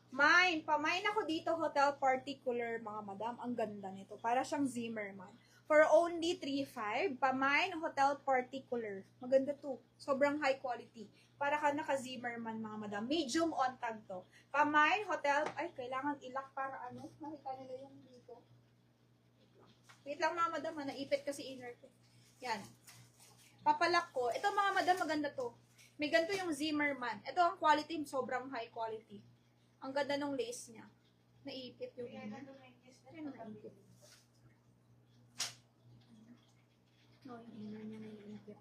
Mine. Pamain ako dito, Hotel Particular, mga madam. Ang ganda nito. Para siyang Zimmerman. For only 3.5. Pamain, Hotel Particular. Maganda to. Sobrang high quality. Para ka naka-Zimmerman, mga madam. Medium on tag to. Pamain, Hotel. Ay, kailangan ilak para ano. Makita nila yung dito. Wait lang, mga madam. Naipit kasi inner ko. Yan. Papalak ko. Ito, mga madam, maganda to. May ganito yung Zimmerman. Ito ang quality, sobrang high quality. Ang ganda ng lace niya. Naipit yung inner. Ano naipit? No, yung inner niya naipit.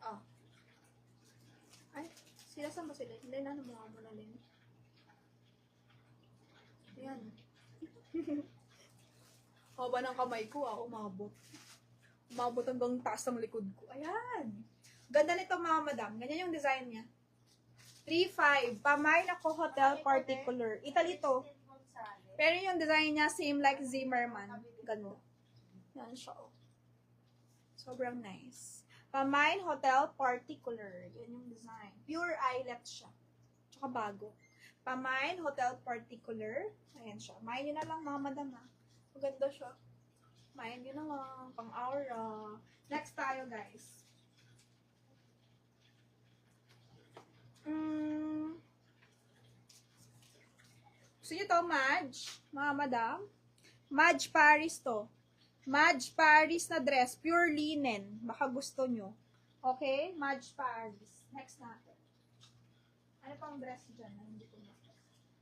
Oh. Ay, sila saan ba sila? Hindi na, namuha mo na rin. Ayan. Haba ng kamay ko, umabot. Umabot hanggang taas ng likod ko. Ayan. Ganda nito, mga madam. Ganyan yung design niya. 3.5. Pamain ako Hotel Particular. Italy to. Pero yung design niya, same like Zimmerman. Ganda. Yan siya. Sobrang nice. Pamain Hotel Particular. Yan yung design. Pure eyelet siya. Tsaka bago. Pamain Hotel Particular. Ayan siya. Main nyo na lang, mga madam, ha. Maganda siya. Main nyo na lang. Pang-aura. Next tayo, guys. Gusto nyo to, Madge? Mga madam? Madge Paris to. Madge Paris na dress. Pure linen. Baka gusto nyo. Okay? Madge Paris. Next natin. Ano pang dress dyan? Hindi ko na.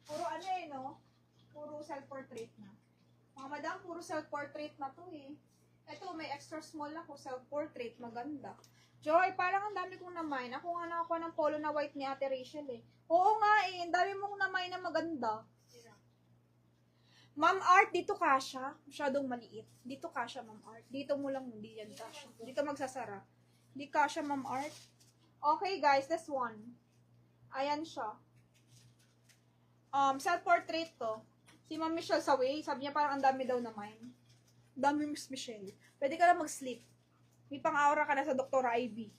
Puro ano no? Puro self-portrait na. Mga madam, puro self-portrait na to eh. Ito, may extra small ako. Self-portrait. Maganda. Joy, parang ang dami kong namain. Ako nga nakakuha ng polo na white ni Ate Rachel eh. Oo nga eh. Ang dami mong namain na maganda. Ma'am Art, dito kasha. Masyadong maliit. Dito kasha, Ma'am Art. Dito mo lang, hindi yan kasha. Dito magsasara. Hindi kasha, Ma'am Art. Okay, guys, this one. Ayan siya. Self-portrait to. Si Ma'am Michelle Saway, sabi niya parang ang dami daw na mine. Dami, Miss Michelle. Pwede ka lang mag-sleep. May pang-aura ka na sa Dr. Ivy.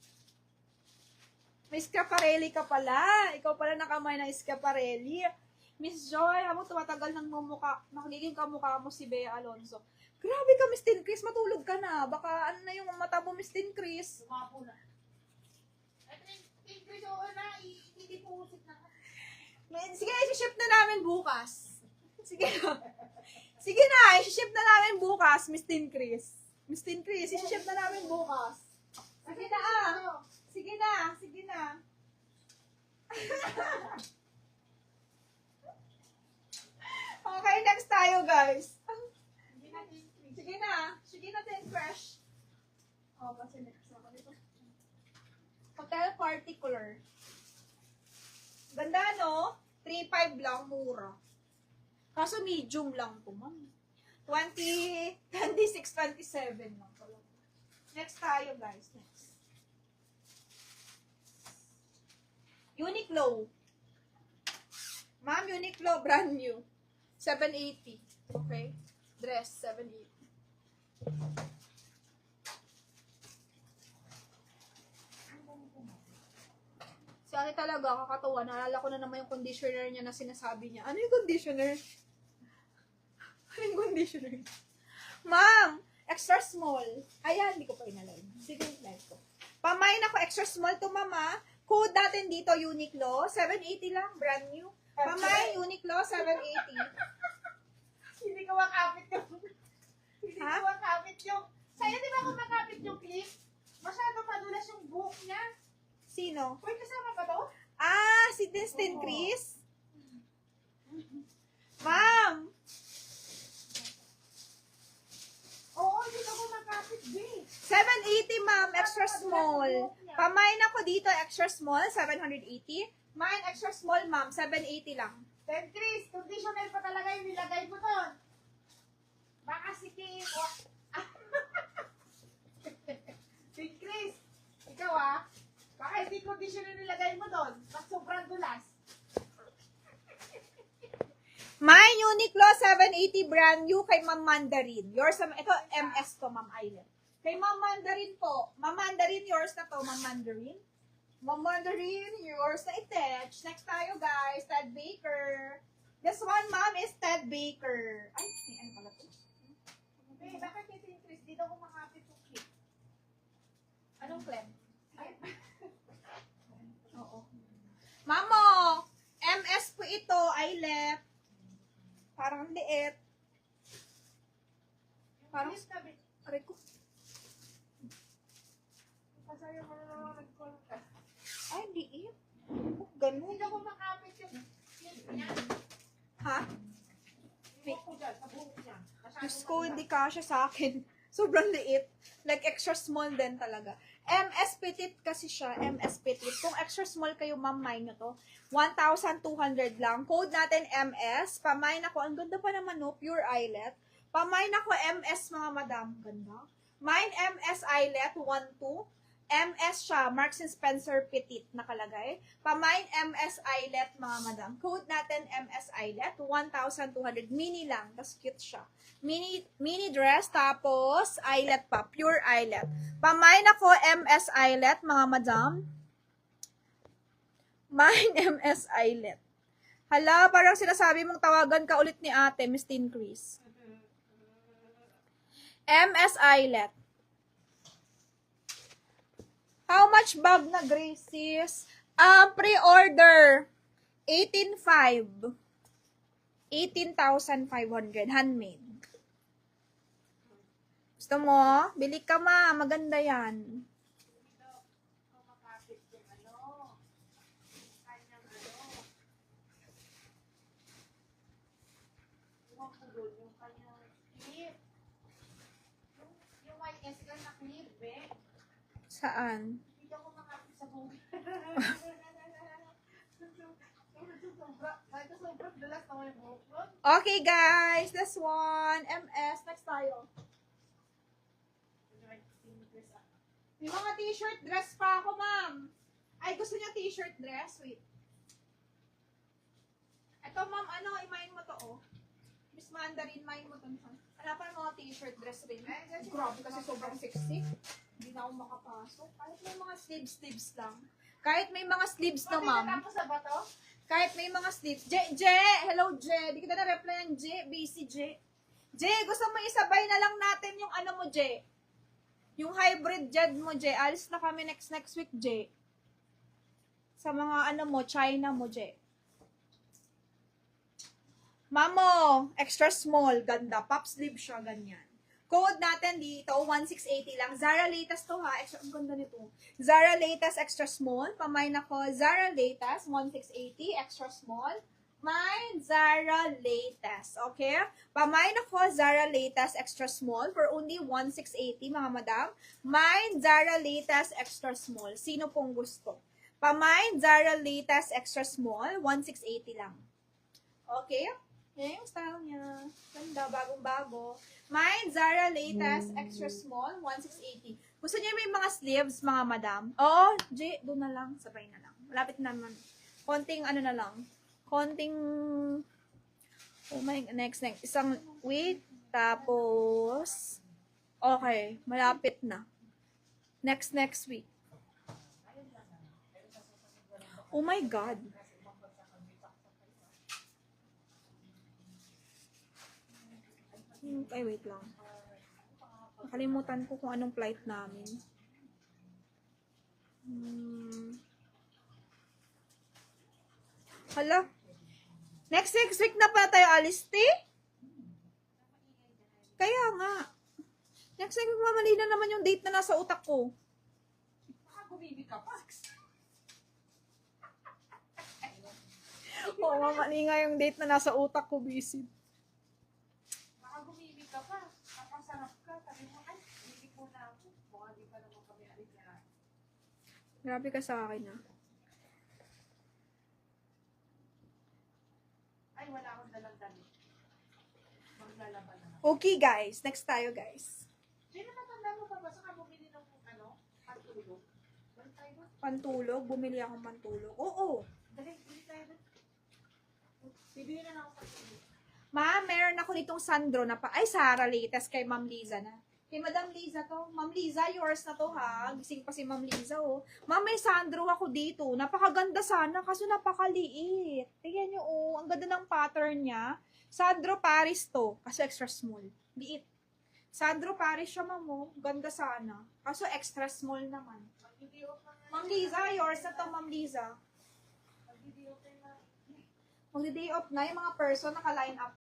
May Schiaparelli ka pala. Ikaw pala nakamay ng Schiaparelli. Miss Joy, habang tumatagal ng mumukha, magiging kamukha mo si Bea Alonzo. Grabe ka, Miss Tin Chris, matulog ka na. Baka ano na yung mata mo, Miss Tin Chris. Lumapo na. Ay, Tin Chris, oo na, hindi po usip na. Sige, isi-ship na namin bukas. Sige na. Sige na, isi-ship na namin bukas, Miss Tin Chris. Miss Tin Chris, isi-ship na namin bukas. Sige na Sige na, sige na. Okay, next tayo, guys. Sige na, Tin Crush. Oh, kasi next ako dito. Hotel Particular. Ganda, no? 3.5 lang, mura. Kaso medium lang po, ma'am. 26, 27 lang pala. Next tayo, guys. Next. Uniqlo. Ma'am, Uniqlo, brand new. 780. Okay? Dress, 780. Si ate talaga, kakatawa. Naalala ko na naman yung conditioner niya na sinasabi niya. Ano yung conditioner? Ano yung conditioner? Ma'am, extra small. Ayan, hindi ko pa inalay. Sige, live ko. Pamain ako, extra small to, mama. Code natin dito, Uniqlo. 780 lang, brand new. Pamain, Uniqlo, 780. Hindi ko makapit yung... Hindi Ha? ko makapit yung... Sa'yo, di ba kung makapit yung clip? Masyado madulas yung buhok niya. Sino? Uy, kasama ba to? Ah, si Tin Chris? Ma'am! Oo, hindi ko makapit, babe. 780, ma'am, extra small. Pamain ako dito, extra small, 780. Mine, extra small, ma'am, 780 lang. Then, Chris, conditioner pa talaga yung nilagay mo doon. Baka si Kim... Si Chris, ikaw baka hindi conditioner nilagay mo doon. Mas sobrang dulas. Mine, Uniqlo, 780 brand new kay Ma'am Mandarin. Yours, ito, MS to, Ma'am Island. Kay Ma'am Mandarin po. Ma'am Mandarin, yours na to, Ma'am Mandarin. Ma'am Mandarin, yours na i-touch. Next tayo, guys. Ted Baker. This one, ma'am, is Ted Baker. Ay, may ano pala to? Eh, bakit ito yung Chris? Di daw kumakapit yung clip. Anong clem? Ay, Oo. Mamo, MS po ito, eyelet. Parang liit. Parang, clip na bit. aray ko. Pasaya mo na naman nag-call ka. Ay, liit. Oh, ganun. Hindi daw kumakapit yung clip niya. Ha? Iwan ko dyan, sa buhok niya. Diyos ko, hindi kasya sa akin. Sobrang liit. Like, extra small din talaga. MS Petit kasi siya. MS Petit. Kung extra small kayo, ma'am, mine nyo to. 1,200 lang. Code natin MS. Pamine ako. Ang ganda pa naman, no? Pure eyelet. Pamine ako MS, mga madam. Ganda. Mine MS eyelet, 1,2. MS siya. Marks and Spencer Petit nakalagay. Pamine MS eyelet, mga madam. Code natin MS eyelet, 1,200. Mini lang. Tapos cute siya. Mini dress, tapos eyelet pa. Pure eyelet. Pamine ako MS eyelet, mga madam. Mine MS eyelet. Hala, parang sinasabi mong tawagan ka ulit ni ate, Miss Tin Chris. MS eyelet. How much bag na, Gracies? Pre-order. 18,500. 18,500. Handmade. Gusto mo? Bili ka, ma. Maganda yan. Hindi daw kumakapit yung ano. Kanyang ano. Iwan ko doon yung kanyang clip. Yung YSL na clip, eh. Saan? Hindi daw kumakapit sa buhok. Sobrang dalas na yung buhok nun. Okay, guys. This one. MS. Next tayo. May mga t-shirt dress pa ako, ma'am. Ay, gusto niya t-shirt dress? Wait. Ito, ma'am, ano, imayin mo to, oh. Miss Mandarin, imayin mo to. Hanapan mo mga t-shirt dress rin. Grabe, kasi sobrang sexy. Hindi na ako makapasok. Kahit may mga sleeves lang. Kahit may mga sleeves na, ma'am. Tapos na ba to? Kahit may mga sleeves. J! Hello, J! Di kita na-replyan, J. Busy, J. J, gusto mo isabay na lang natin yung ano mo, J. Yung hybrid Jed mo, J. Alis na kami next week, J. Sa mga ano mo, China mo, J. Mamo, extra small, ganda. Pop sleeve siya, ganyan. Code natin dito, 1680 lang. Zara latest to, ha. Extra, ang ganda nito. Zara latest extra small. Pamain ako, Zara latest, 1680, extra small. Mine, Zara latest. Okay? Pamain ako, Zara latest extra small for only 1680, mga madam. Mine, Zara latest extra small. Sino pong gusto? Pamain, Zara latest extra small, 1680 lang. Okay? Yan yung style niya. Ganda, bagong-bago. Mine, Zara latest extra small, 1680. Gusto niyo may mga sleeves, mga madam? Oo, J, doon na lang. Sabay na lang. Malapit naman. Konting ano na lang. Konting, oh my, next. Isang week, tapos, okay, malapit na. Next week. Oh my God. Ay, wait lang. Nakalimutan ko kung anong flight namin. Hala. Next week na pa tayo alis, te? Kaya nga. Next week, mamali na naman yung date na nasa utak ko. Baka gumibig ka pa. Oo, mamali nga yung date na nasa utak ko, busy. Baka gumibig ka pa. Kapasarap ka. Sabi mo, ay, gumibig mo na ako. Baka di pa naman kami alis na. Grabe ka sa akin, ah. Ay, wala akong dalang damit. Maglalaban na. Okay, guys. Next tayo, guys. Sino natanda mo pa ba? Saka bumili ng ano? Pantulog? Balik tayo ba? Pantulog. Bumili akong pantulog. Oo. Dali, bili tayo ba? Bibili na lang ako pantulog. Ma, meron ako ditong Sandro na pa. Ay, Sarah latest kay Ma'am Liza na. Kay Madam Liza to. Ma'am Liza, yours na to ha. Gising pa si Ma'am Liza oh. Ma'am, may Sandro ako dito. Napakaganda sana, kaso napakaliit. Tingnan nyo oh, ang ganda ng pattern niya. Sandro Paris to, kasi extra small. Liit. Sandro Paris siya, ma'am oh. Ganda sana. Kaso extra small naman. Ma'am Liza, yours na to, Ma'am Liza. Magdi-day off na yung mga person naka-line up